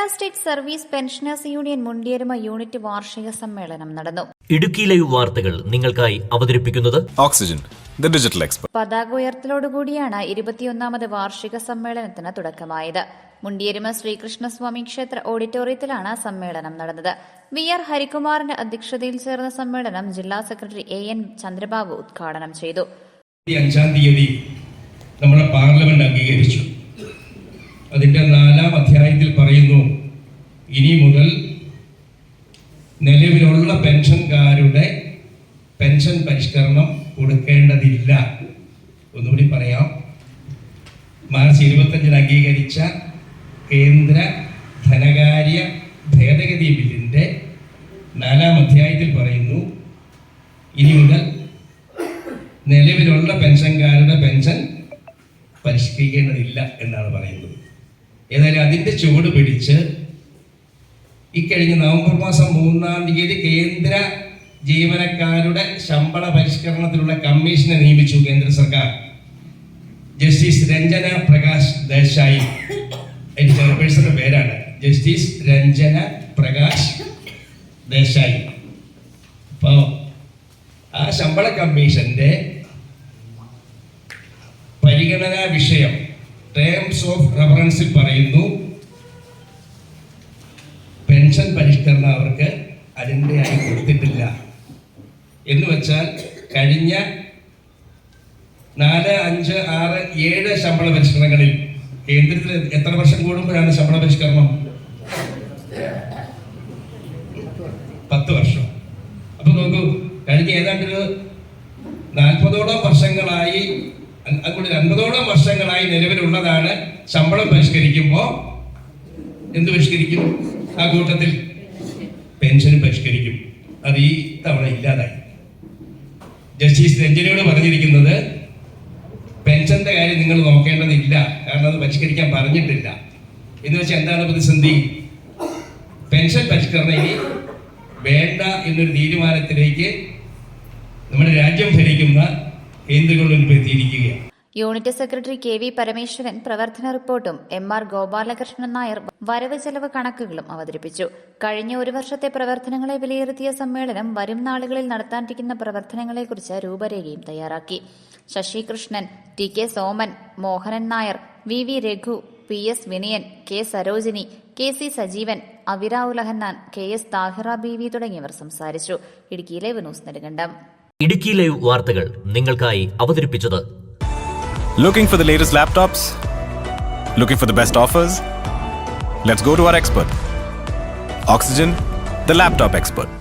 Kerala state service pensioners union Mundiyaruma unit വാർഷിക സമ്മേളനം നടന്നു. ഇടുക്കി ലൈവ് വാർത്തകൾ നിങ്ങൾക്കായി അവതരിപ്പിക്കുന്നത് ഓക്സിജൻ, ദി ഡിജിറ്റൽ എക്സ്പെർട്ട്. പതാക ഉയർത്തലോടുകൂടിയാണ് 21ാമത് വാർഷിക സമ്മേളനത്തിന് തുടക്കമായത്. മുണ്ടിയരുമ ശ്രീകൃഷ്ണസ്വാമി ക്ഷേത്ര ഓഡിറ്റോറിയത്തിലാണ് സമ്മേളനം നടന്നത്. വി ആർ ഹരികുമാറിന്റെ അധ്യക്ഷതയിൽ ചേർന്ന സമ്മേളനം ജില്ലാ സെക്രട്ടറി AN ചന്ദ്രബാബു ഉദ്ഘാടനം ചെയ്തു. 5-ാം തീയതി നമ്മുടെ പാർലമെന്റ് അംഗീകരിച്ചു. അതിന്റെ 4-ാം അധ്യായത്തിൽ പറയുന്നു, ഇനി മുതൽ നിലവിലുള്ള പെൻഷൻകാരുടെ പെൻഷൻ പരിഷ്കരണം കൊടുക്കേണ്ടതില്ല. ഒന്നുകൂടി പറയാം. മാർച്ച് 25-ന് അംഗീകരിച്ച കേന്ദ്ര ധനകാര്യ ഭേദഗതി ബില്ലിന്റെ 4-ാം അധ്യായത്തിൽ പറയുന്നു, ഇനി മുതൽ നിലവിലുള്ള പെൻഷൻകാരുടെ പെൻഷൻ പരിഷ്കരിക്കേണ്ടതില്ല എന്നാണ് പറയുന്നത്. ഏതായാലും അതിൻ്റെ ചുവട് പിടിച്ച് ഇക്കഴിഞ്ഞ നവംബർ മാസം 3-ാം തീയതി കേന്ദ്ര ജീവനക്കാരുടെ ശമ്പള പരിഷ്കരണത്തിനുള്ള കമ്മീഷനെ നിയമിച്ചു കേന്ദ്ര സർക്കാർ. ജസ്റ്റിസ് രഞ്ജന പ്രകാശ് ദേശായി, എൻ്റെ ചെയർപേഴ്സന്റെ പേരാണ് ജസ്റ്റിസ് രഞ്ജന പ്രകാശ് ദേശായി. അപ്പോൾ ആ ശമ്പള കമ്മീഷന്റെ പരിഗണനാ വിഷയം ടേംസ് ഓഫ് റെഫറൻസിൽ പറയുന്നു, പെൻഷൻ പരിഷ്കരണം അവർക്ക് അതിൻ്റെയായി കൊടുത്തിട്ടില്ല. എന്ന് വെച്ചാൽ കഴിഞ്ഞ 4, 5, 6, 7 ശമ്പള പരിഷ്കരണങ്ങളിൽ കേന്ദ്രത്തിൽ എത്ര വർഷം കൂടുമ്പോഴാണ് ശമ്പള പരിഷ്കരണം? 10 വർഷം. അപ്പൊ നോക്കൂ, കഴിഞ്ഞ ഏതാണ്ടൊരു 40ഓളം വർഷങ്ങളായി, അതുകൊണ്ട് 50ഓളം വർഷങ്ങളായി നിലവിലുള്ളതാണ്. ശമ്പളം പരിഷ്കരിക്കുമ്പോൾ എന്ത് പരിഷ്കരിക്കും? ആ കൂട്ടത്തിൽ പെൻഷൻ പരിഷ്കരിക്കും. അത് ഈ തവണ ഇല്ലാതായി. ജസ്റ്റിസ് രഞ്ജനയോട് പറഞ്ഞിരിക്കുന്നത്, പെൻഷന്റെ കാര്യം നിങ്ങൾ നോക്കേണ്ടതില്ല, കാരണം അത് പരിഷ്കരിക്കാൻ പറഞ്ഞിട്ടില്ല. എന്ന് വെച്ചാൽ എന്താണ് പ്രതിസന്ധി? പെൻഷൻ പരിഷ്കരണം ഇനി വേണ്ട എന്നൊരു തീരുമാനത്തിലേക്ക് നമ്മുടെ രാജ്യം ഭരിക്കുന്ന കേന്ദ്രങ്ങളിൽ എത്തിയിരിക്കുകയാണ്. യൂണിറ്റ് സെക്രട്ടറി KV പരമേശ്വരൻ പ്രവർത്തന റിപ്പോർട്ടും MR ഗോപാലകൃഷ്ണൻ നായർ വരവ് ചെലവ് കണക്കുകളും അവതരിപ്പിച്ചു. കഴിഞ്ഞ ഒരു വർഷത്തെ പ്രവർത്തനങ്ങളെ വിലയിരുത്തിയ സമ്മേളനം വരും നാളുകളിൽ നടത്താനിരിക്കുന്ന പ്രവർത്തനങ്ങളെക്കുറിച്ച് രൂപരേഖയും തയ്യാറാക്കി. Sasi Krishnan, TK Soman, Mohanan Nair, VV Raghu, PS Vinayan, K Sarojini, KC Sajeevan, Avira Ulahannan, KS Thahira BV തുടങ്ങിയവർ സംസാരിച്ചു. Idukki live news Nedumkandam. Idukki live വാർത്തകൾ നിങ്ങൾക്കായി അവതരിപ്പിച്ചത് Looking for the latest laptops? Looking for the best offers? Let's go to our expert. Oxygen, the laptop expert.